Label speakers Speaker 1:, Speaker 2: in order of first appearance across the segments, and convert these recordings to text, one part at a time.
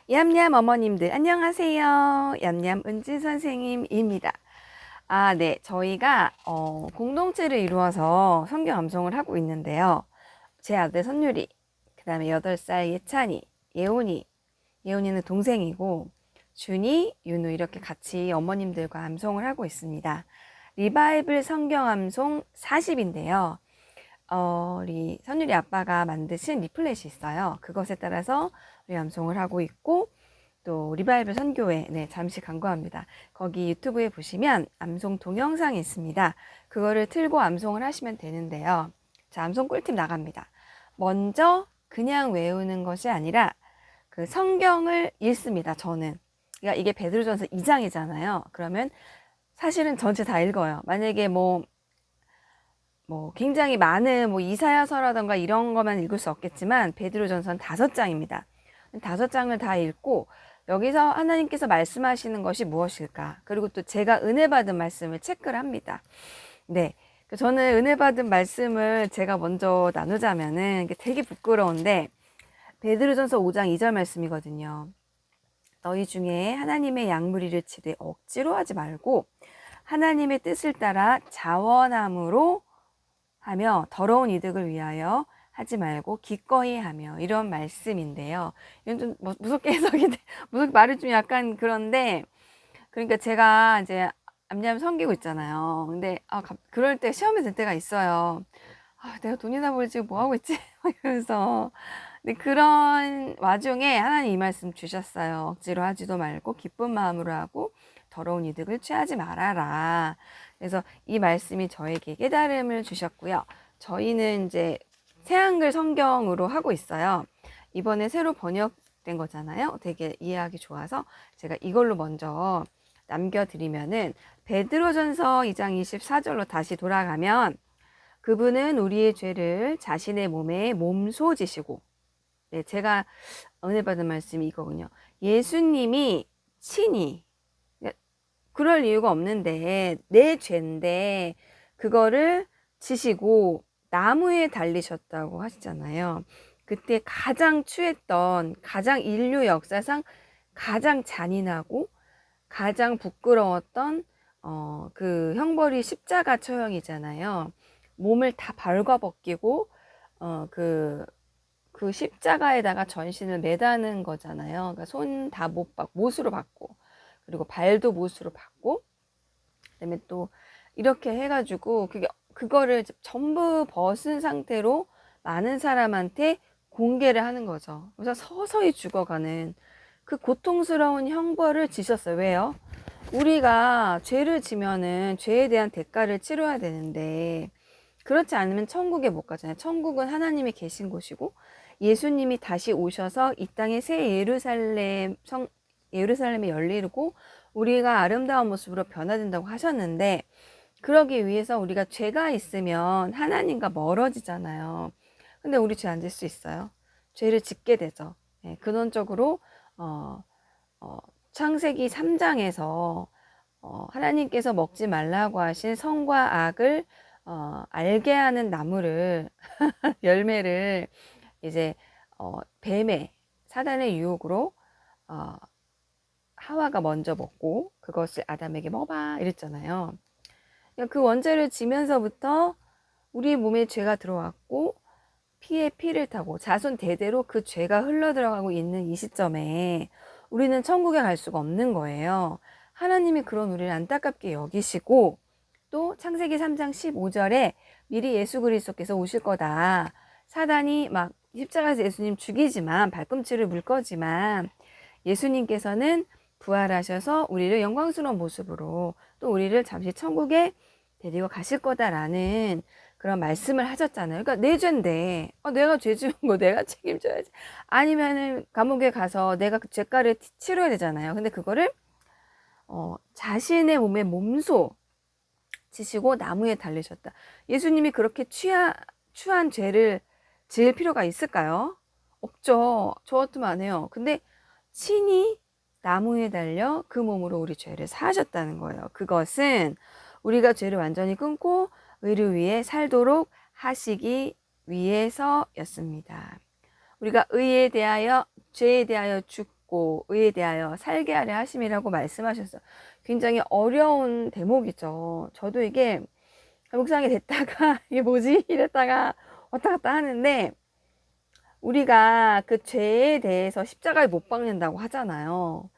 Speaker 1: 얌얌 어머님들 안녕하세요. 얌얌 은지 선생님입니다. 네. 저희가 공동체를 이루어서 성경 암송을 하고 있는데요. 제 아들 선율이, 그 다음에 8살 예찬이, 예온이, 예온이는 동생이고 준이, 윤우 이렇게 같이 어머님들과 암송을 하고 있습니다. 리바이블 성경 암송 40인데요. 우리 선율이 아빠가 만드신 리플렛이 있어요. 그것에 따라서 우리 암송을 하고 있고, 또 리바이블 선교회, 네, 잠시 광고합니다. 거기 유튜브에 보시면 암송 동영상이 있습니다. 그거를 틀고 암송을 하시면 되는데요. 자, 암송 꿀팁 나갑니다. 먼저 그냥 외우는 것이 아니라 그 성경을 읽습니다. 저는. 그러니까 이게 베드로전서 2장이잖아요. 그러면 사실은 전체 다 읽어요. 만약에 뭐 굉장히 많은 이사야서라던가 이런 것만 읽을 수 없겠지만 베드로전서는 5장입니다. 5장을 다 읽고 여기서 하나님께서 말씀하시는 것이 무엇일까? 그리고 또 제가 은혜 받은 말씀을 체크를 합니다. 네. 저는 은혜 받은 말씀을 제가 먼저 나누자면은 이게 되게 부끄러운데 베드로전서 5장 2절 말씀이거든요. 너희 중에 하나님의 양무리를 치되 억지로 하지 말고 하나님의 뜻을 따라 자원함으로 하며 더러운 이득을 위하여 하지 말고 기꺼이 하며, 이런 말씀인데요. 이건 좀 무섭게 해석이 돼. 무섭게 말이 좀 약간 그런데, 그러니까 제가 이제 암ям 섬기고 있잖아요. 근데 그럴 때 시험이 들 때가 있어요. 내가 돈이나 벌지 뭐 하고 있지? 이러면서. 근데 그런 와중에 하나님 이 말씀 주셨어요. 억지로 하지도 말고 기쁜 마음으로 하고 더러운 이득을 취하지 말아라. 그래서 이 말씀이 저에게 깨달음을 주셨고요. 저희는 이제 새한글 성경으로 하고 있어요. 이번에 새로 번역된 거잖아요. 되게 이해하기 좋아서 제가 이걸로 먼저 남겨드리면은, 베드로전서 2장 24절로 다시 돌아가면, 그분은 우리의 죄를 자신의 몸에 몸소 지시고, 네, 제가 은혜 받은 말씀이 이거군요. 예수님이 친히, 그럴 이유가 없는데 내 죄인데 그거를 지시고 나무에 달리셨다고 하시잖아요. 그때 가장 추했던, 가장 인류 역사상 가장 잔인하고 가장 부끄러웠던 그 형벌이 십자가 처형이잖아요. 몸을 다 발가벗기고 그 십자가에다가 전신을 매다는 거잖아요. 그러니까 손 다 못으로 받고, 그리고 발도 못으로 받고, 그다음에 또 이렇게 해가지고 그거를 전부 벗은 상태로 많은 사람한테 공개를 하는 거죠. 그래서 서서히 죽어가는 그 고통스러운 형벌을 지셨어요. 왜요? 우리가 죄를 지면은 죄에 대한 대가를 치러야 되는데, 그렇지 않으면 천국에 못 가잖아요. 천국은 하나님이 계신 곳이고 예수님이 다시 오셔서 이 땅에 새 예루살렘이 열리고 우리가 아름다운 모습으로 변화된다고 하셨는데, 그러기 위해서 우리가 죄가 있으면 하나님과 멀어지잖아요. 근데 우리 죄 안 질 수 있어요? 죄를 짓게 되죠. 네, 근원적으로 창세기 3장에서 하나님께서 먹지 말라고 하신 선과 악을 알게 하는 나무를 열매를 이제 뱀의 사단의 유혹으로 하와가 먼저 먹고 그것을 아담에게 먹어봐 이랬잖아요. 그 원죄를 지면서부터 우리 몸에 죄가 들어왔고 피에 피를 타고 자손 대대로 그 죄가 흘러 들어가고 있는 이 시점에 우리는 천국에 갈 수가 없는 거예요. 하나님이 그런 우리를 안타깝게 여기시고, 또 창세기 3장 15절에 미리 예수 그리스도께서 오실 거다. 사단이 막 십자가에서 예수님 죽이지만, 발꿈치를 물 거지만 예수님께서는 부활하셔서 우리를 영광스러운 모습으로 또 우리를 잠시 천국에 데리고 가실 거다라는 그런 말씀을 하셨잖아요. 그러니까 내 죄인데 내가 죄 지은 거 내가 책임져야지. 아니면은 감옥에 가서 내가 그 죄가를 치러야 되잖아요. 근데 그거를 자신의 몸에 몸소 지시고 나무에 달리셨다. 예수님이 그렇게 추한 죄를 지을 필요가 있을까요? 없죠. 저 같으면 안 해요. 근데 친히 나무에 달려 그 몸으로 우리 죄를 사하셨다는 거예요. 그것은 우리가 죄를 완전히 끊고 의를 위해 살도록 하시기 위해서였습니다. 우리가 의에 대하여, 죄에 대하여 죽고 죽고 의에 대하여 살게 하려 하심이라고 말씀하셨어요. 굉장히 어려운 대목이죠. 저도 이게 묵상이 됐다가 이게 뭐지? 이랬다가 왔다 갔다 하는데, 우리가 그 죄에 대해서 십자가에 못 박는다고 하잖아요.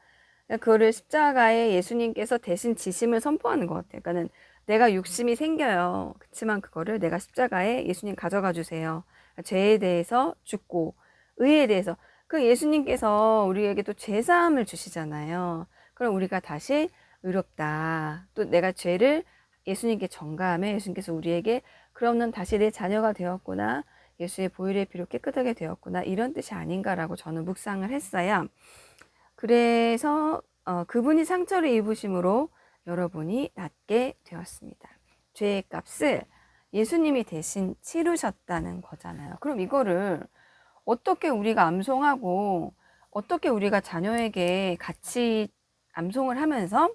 Speaker 1: 그거를 십자가에 예수님께서 대신 지심을 선포하는 것 같아요. 그러니까는 내가 욕심이 생겨요. 그렇지만 그거를 내가 십자가에 예수님 가져가 주세요. 죄에 대해서 죽고 의에 대해서, 그 예수님께서 우리에게 또 죄사함을 주시잖아요. 그럼 우리가 다시 의롭다. 또 내가 죄를 예수님께 전가하면 예수님께서 우리에게 그럼 넌 다시 내 자녀가 되었구나. 예수의 보혈의 피로 깨끗하게 되었구나. 이런 뜻이 아닌가라고 저는 묵상을 했어요. 그래서 그분이 상처를 입으심으로 여러분이 낫게 되었습니다. 죄의 값을 예수님이 대신 치르셨다는 거잖아요. 그럼 이거를 어떻게 우리가 암송하고 어떻게 우리가 자녀에게 같이 암송을 하면서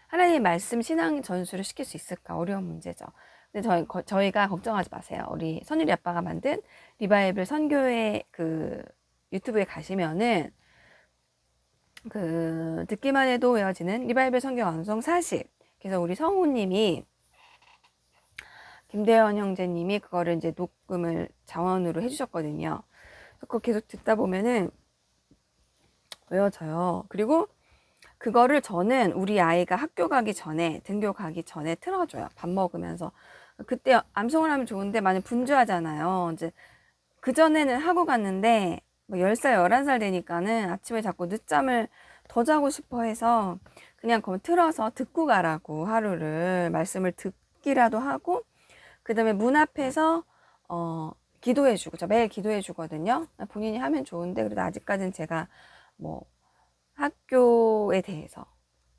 Speaker 1: 하나님의 말씀 신앙 전수를 시킬 수 있을까? 어려운 문제죠. 근데 저희가 걱정하지 마세요. 우리 선율이 아빠가 만든 리바이블 선교회 그 유튜브에 가시면은 그 듣기만 해도 외워지는 리바이블 선교 완성 40. 그래서 우리 성우님이 김대현 형제님이 그거를 이제 녹음을 자원으로 해주셨거든요. 그거 계속 듣다 보면은 외워져요. 그리고 그거를 저는 우리 아이가 학교 가기 전에, 등교 가기 전에 틀어줘요. 밥 먹으면서. 그때 암송을 하면 좋은데 많이 분주하잖아요. 이제 그전에는 하고 갔는데 뭐 10살, 11살 되니까는 아침에 자꾸 늦잠을 더 자고 싶어 해서 그냥 그거 틀어서 듣고 가라고 하루를 말씀을 듣기라도 하고, 그 다음에 문 앞에서 기도해주고, 저 매일 기도해주거든요. 본인이 하면 좋은데 그래도 아직까지는 제가 뭐 학교에 대해서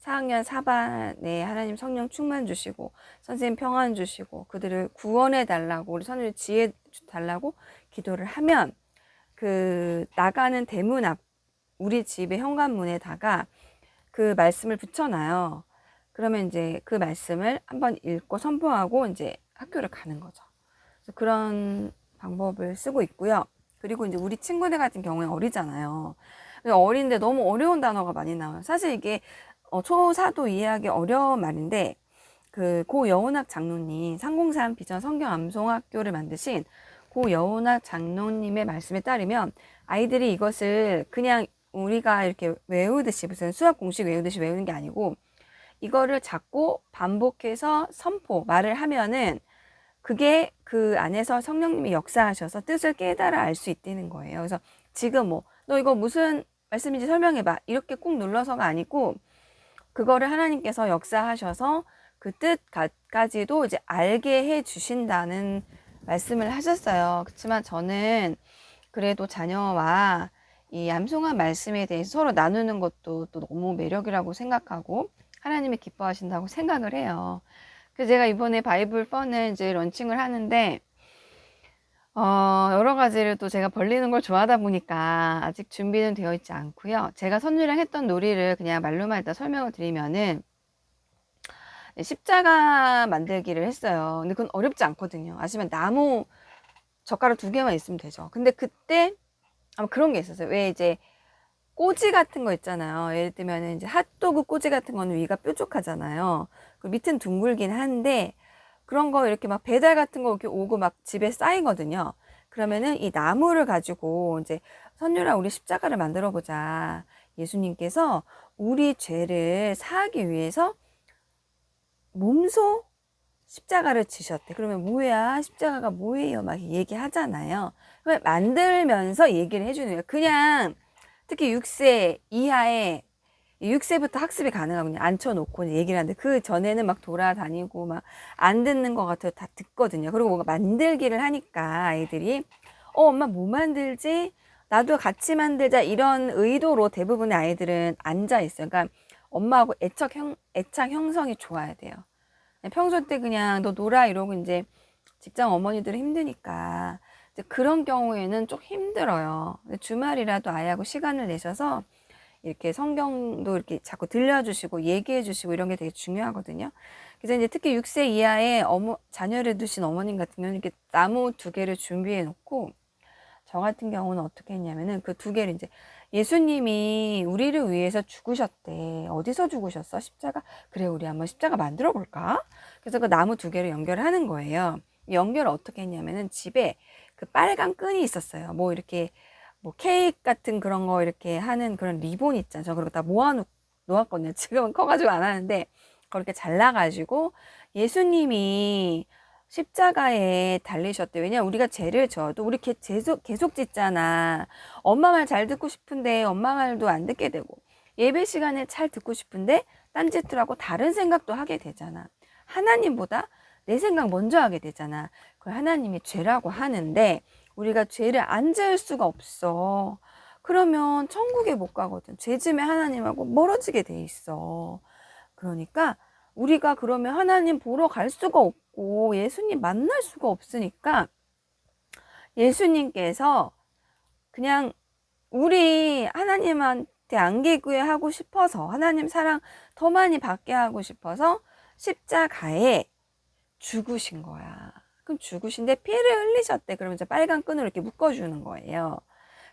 Speaker 1: 4학년 4반에 하나님 성령 충만 주시고 선생님 평안 주시고 그들을 구원해 달라고, 우리 선생님 지혜 달라고 기도를 하면 그 나가는 대문 앞, 우리 집의 현관문에다가 그 말씀을 붙여놔요. 그러면 이제 그 말씀을 한번 읽고 선포하고 이제 학교를 가는 거죠. 그래서 그런 방법을 쓰고 있고요. 그리고 이제 우리 친구들 같은 경우에 어리잖아요. 어린데 너무 어려운 단어가 많이 나와요. 사실 이게 초사도 이해하기 어려운 말인데, 그 고 여운학 장로님, 303 비전 성경 암송학교를 만드신 고 여운학 장로님의 말씀에 따르면 아이들이 이것을 그냥 우리가 이렇게 외우듯이 무슨 수학 공식 외우듯이 외우는 게 아니고, 이거를 자꾸 반복해서 선포, 말을 하면은 그게 그 안에서 성령님이 역사하셔서 뜻을 깨달아 알 수 있다는 거예요. 그래서 지금 뭐 너 이거 무슨 말씀인지 설명해봐, 이렇게 꾹 눌러서가 아니고 그거를 하나님께서 역사하셔서 그 뜻까지도 이제 알게 해 주신다는 말씀을 하셨어요. 그렇지만 저는 그래도 자녀와 이 암송한 말씀에 대해서 서로 나누는 것도 또 너무 매력이라고 생각하고 하나님이 기뻐하신다고 생각을 해요. 그래서 제가 이번에 바이블 펀을 이제 런칭을 하는데 여러 가지를 또 제가 벌리는 걸 좋아하다 보니까 아직 준비는 되어 있지 않고요. 제가 선율이랑 했던 놀이를 그냥 말로만 일단 설명을 드리면은 십자가 만들기를 했어요. 근데 그건 어렵지 않거든요. 아시면 나무 젓가락 2개만 있으면 되죠. 근데 그때 아마 그런 게 있었어요. 왜 이제 꼬지 같은 거 있잖아요. 예를 들면 이제 핫도그 꼬지 같은 거는 위가 뾰족하잖아요. 그 밑은 둥글긴 한데 그런 거 이렇게 막 배달 같은 거 이렇게 오고 막 집에 쌓이거든요. 그러면은 이 나무를 가지고 이제 선율아 우리 십자가를 만들어 보자. 예수님께서 우리 죄를 사하기 위해서 몸소 십자가를 지셨대. 그러면 뭐야? 십자가가 뭐예요? 막 얘기하잖아요. 만들면서 얘기를 해주는 거예요. 그냥 특히 6세 이하의 6세부터 학습이 가능하군요. 앉혀놓고 얘기를 하는데 그 전에는 막 돌아다니고 막 안 듣는 것 같아요. 다 듣거든요. 그리고 뭔가 만들기를 하니까 아이들이 엄마 뭐 만들지? 나도 같이 만들자 이런 의도로 대부분의 아이들은 앉아 있어요. 그러니까 엄마하고 애착 형성이 좋아야 돼요. 평소 때 그냥 너 놀아 이러고 이제 직장 어머니들은 힘드니까 이제 그런 경우에는 좀 힘들어요. 주말이라도 아이하고 시간을 내셔서 이렇게 성경도 이렇게 자꾸 들려주시고 얘기해주시고 이런 게 되게 중요하거든요. 그래서 이제 특히 6세 이하의 자녀를 두신 어머님 같은 경우는 이렇게 나무 2개를 준비해 놓고 저 같은 경우는 어떻게 했냐면은 그 2개를 이제 예수님이 우리를 위해서 죽으셨대. 어디서 죽으셨어? 십자가? 그래, 우리 한번 십자가 만들어 볼까? 그래서 그 나무 두 개를 연결하는 거예요. 연결을 어떻게 했냐면은 집에 그 빨간 끈이 있었어요. 뭐 이렇게 뭐 케이크 같은 그런 거 이렇게 하는 그런 리본 있잖아요. 저 그리고 다 놓았거든요. 지금은 커가지고 안 하는데 그렇게 잘라가지고 예수님이 십자가에 달리셨대. 왜냐 우리가 죄를 져도 우리 계속 짓잖아. 엄마 말 잘 듣고 싶은데 엄마 말도 안 듣게 되고 예배 시간에 잘 듣고 싶은데 딴짓을 하고 다른 생각도 하게 되잖아. 하나님보다 내 생각 먼저 하게 되잖아. 그걸 하나님이 죄라고 하는데 우리가 죄를 안 지을 수가 없어. 그러면 천국에 못 가거든. 죄 지으면 하나님하고 멀어지게 돼 있어. 그러니까 우리가 그러면 하나님 보러 갈 수가 없고 예수님 만날 수가 없으니까 예수님께서 그냥 우리 하나님한테 안기구해하고 싶어서 하나님 사랑 더 많이 받게 하고 싶어서 십자가에 죽으신 거야. 그럼 죽으신데 피를 흘리셨대. 그러면 이제 빨간 끈으로 이렇게 묶어주는 거예요.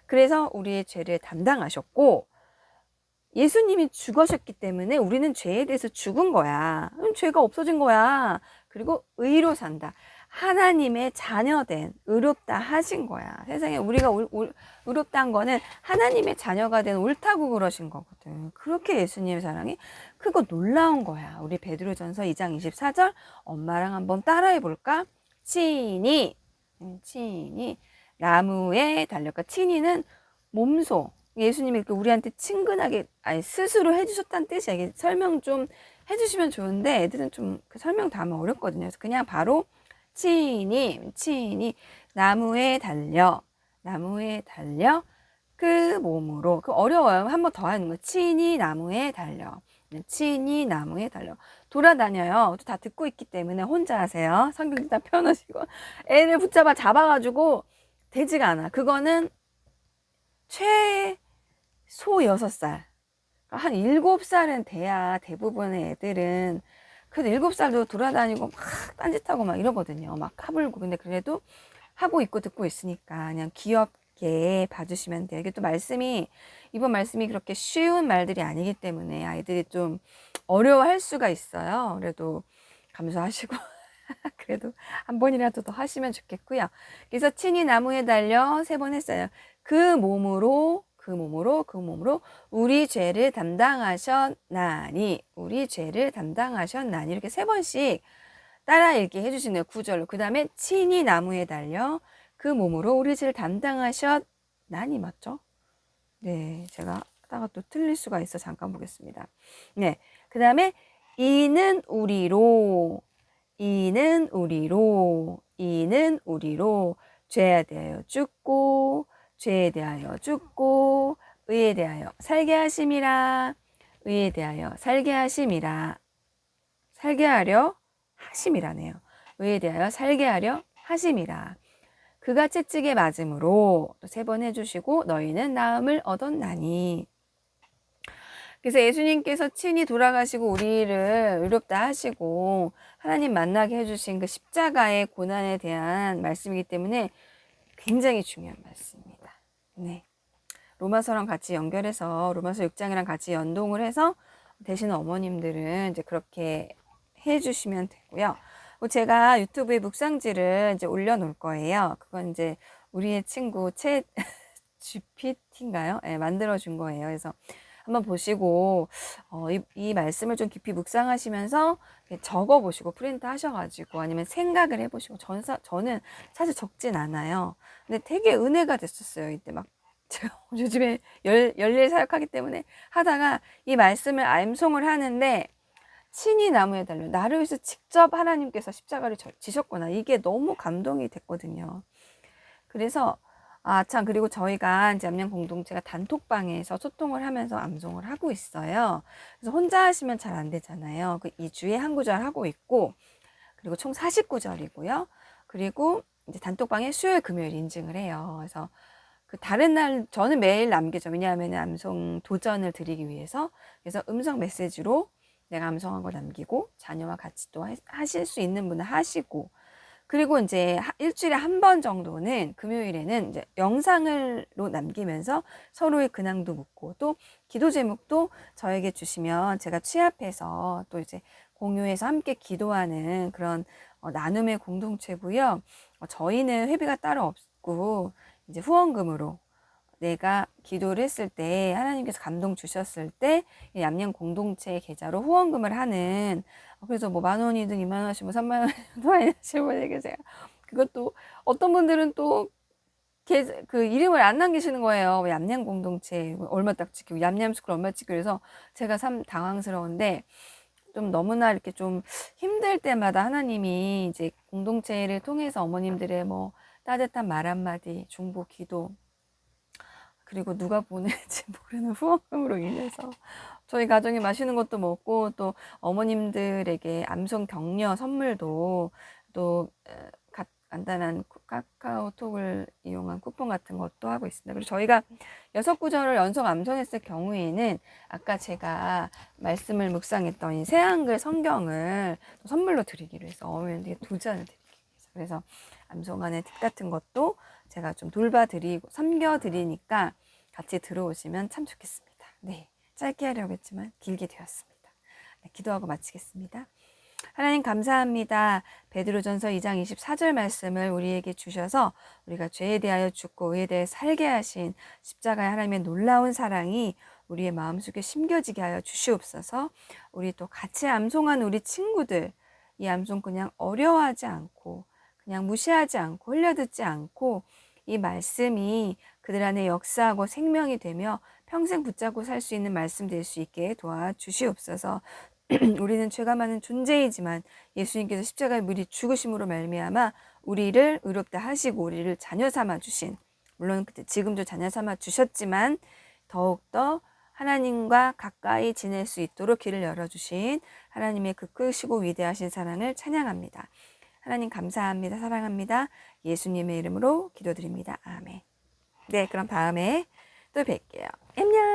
Speaker 1: 그래서 우리의 죄를 담당하셨고 예수님이 죽으셨기 때문에 우리는 죄에 대해서 죽은 거야. 그럼 죄가 없어진 거야. 그리고 의로 산다. 하나님의 자녀된 의롭다 하신 거야. 세상에 우리가 의롭다한 거는 하나님의 자녀가 된 옳다고 그러신 거거든. 그렇게 예수님의 사랑이 크고 놀라운 거야. 우리 베드로전서 2장 24절 엄마랑 한번 따라해 볼까? 친히 나무에 달렸까. 친히는 몸소. 예수님이 이렇게 우리한테 친근하게 아니 스스로 해주셨다는 뜻이야. 이게 설명 좀 해주시면 좋은데 애들은 좀 그 설명 다 하면 어렵거든요. 그래서 그냥 바로 친히 나무에 달려 그 몸으로 그 어려워요. 한 번 더 하는 거. 친히 나무에 달려 돌아다녀요. 다 듣고 있기 때문에 혼자 하세요. 성경 다 펴놓으시고 애를 잡아가지고 되지가 않아. 그거는 최소 6살. 한 7살은 돼야 대부분의 애들은 그래도 7살도 돌아다니고 막 딴짓하고 막 이러거든요. 막 까불고. 근데 그래도 하고 있고 듣고 있으니까 그냥 귀엽게 봐주시면 돼요. 이게 또 이번 말씀이 그렇게 쉬운 말들이 아니기 때문에 아이들이 좀 어려워할 수가 있어요. 그래도 감수하시고 그래도 한 번이라도 더 하시면 좋겠고요. 그래서 친히 나무에 달려 3번 했어요. 그 몸으로 우리 죄를 담당하셨나니 이렇게 3번씩 따라 읽게 해주시네요. 9절로. 그 다음에 친히 나무에 달려 그 몸으로 우리 죄를 담당하셨나니 맞죠? 네, 제가 하다가 또 틀릴 수가 있어. 잠깐 보겠습니다. 네, 그 다음에 이는 우리로 죄에 대하여 죽고 의에 대하여 살게 하심이라. 살게 하려 하심이라네요. 의에 대하여 살게 하려 하심이라. 그가 채찍에 맞음으로 또 3번 해주시고 너희는 나음을 얻었나니. 그래서 예수님께서 친히 돌아가시고 우리를 의롭다 하시고 하나님 만나게 해주신 그 십자가의 고난에 대한 말씀이기 때문에 굉장히 중요한 말씀입니다. 네. 로마서랑 같이 연결해서 로마서 6장이랑 같이 연동을 해서 되시는 어머님들은 이제 그렇게 해주시면 되고요. 제가 유튜브에 묵상지를 이제 올려놓을 거예요. 그건 이제 우리의 친구 챗 GPT인가요? 네, 만들어준 거예요. 그래서 한번 보시고 이 말씀을 좀 깊이 묵상하시면서 적어보시고 프린트 하셔가지고 아니면 생각을 해보시고 저는 사실 적진 않아요. 근데 되게 은혜가 됐었어요. 이때 막 제가 요즘에 열일 사역하기 때문에 하다가 이 말씀을 암송을 하는데 친히 나무에 달려 나를 위해서 직접 하나님께서 십자가를 지셨구나. 이게 너무 감동이 됐거든요. 그래서 참 그리고 저희가 이제 암양 공동체가 단톡방에서 소통을 하면서 암송을 하고 있어요. 그래서 혼자 하시면 잘 안 되잖아요. 그 2주에 한 구절 하고 있고 그리고 총 49절이고요. 그리고 이제 단톡방에 수요일 금요일 인증을 해요. 그래서 그 다른 날 저는 매일 남기죠. 왜냐하면 암송 도전을 드리기 위해서. 그래서 음성 메시지로 내가 암송한 거 남기고 자녀와 같이 또 하실 수 있는 분은 하시고 그리고 이제 일주일에 한 번 정도는 금요일에는 이제 영상으로 남기면서 서로의 근황도 묻고 또 기도 제목도 저에게 주시면 제가 취합해서 또 이제 공유해서 함께 기도하는 그런 나눔의 공동체고요. 저희는 회비가 따로 없고 이제 후원금으로 내가 기도를 했을 때 하나님께서 감동 주셨을 때 얌얌 공동체 계좌로 후원금을 하는 그래서 뭐 10,000원이든 20,000원 하시면 30,000원 더 많이 하시는 분이 계세요. 그것도 어떤 분들은 또 그 이름을 안 남기시는 거예요. 얌얌 공동체 얼마 딱 찍히고 얌얌 스쿨 얼마 찍히고 그래서 제가 참 당황스러운데 좀 너무나 이렇게 좀 힘들 때마다 하나님이 이제 공동체를 통해서 어머님들의 뭐 따뜻한 말 한마디, 중보 기도 그리고 누가 보낼지 모르는 후원금으로 인해서 저희 가정이 맛있는 것도 먹고 또 어머님들에게 암송 격려 선물도 또 간단한 카카오톡을 이용한 쿠폰 같은 것도 하고 있습니다. 그리고 저희가 6구절을 연속 암송했을 경우에는 아까 제가 말씀을 묵상했던 이 새한글 성경을 선물로 드리기로 해서 어머님들에게 2잔을 드리기 위해서 그래서 암송안의 팁 같은 것도 제가 좀 돌봐드리고 섬겨드리니까 같이 들어오시면 참 좋겠습니다. 네, 짧게 하려고 했지만 길게 되었습니다. 네, 기도하고 마치겠습니다. 하나님 감사합니다. 베드로전서 2장 24절 말씀을 우리에게 주셔서 우리가 죄에 대하여 죽고 의에 대해 살게 하신 십자가의 하나님의 놀라운 사랑이 우리의 마음속에 심겨지게 하여 주시옵소서. 우리 또 같이 암송한 우리 친구들 이 암송 그냥 어려워하지 않고 그냥 무시하지 않고 흘려듣지 않고 이 말씀이 그들 안에 역사하고 생명이 되며 평생 붙잡고 살 수 있는 말씀 될 수 있게 도와주시옵소서. 우리는 죄가 많은 존재이지만 예수님께서 십자가의 무리 죽으심으로 말미암아 우리를 의롭다 하시고 우리를 자녀 삼아 주신 물론 그때 지금도 자녀 삼아 주셨지만 더욱더 하나님과 가까이 지낼 수 있도록 길을 열어주신 하나님의 그 크시고 위대하신 사랑을 찬양합니다. 하나님 감사합니다. 사랑합니다. 예수님의 이름으로 기도드립니다. 아멘. 네, 그럼 다음에 또 뵐게요. 안녕.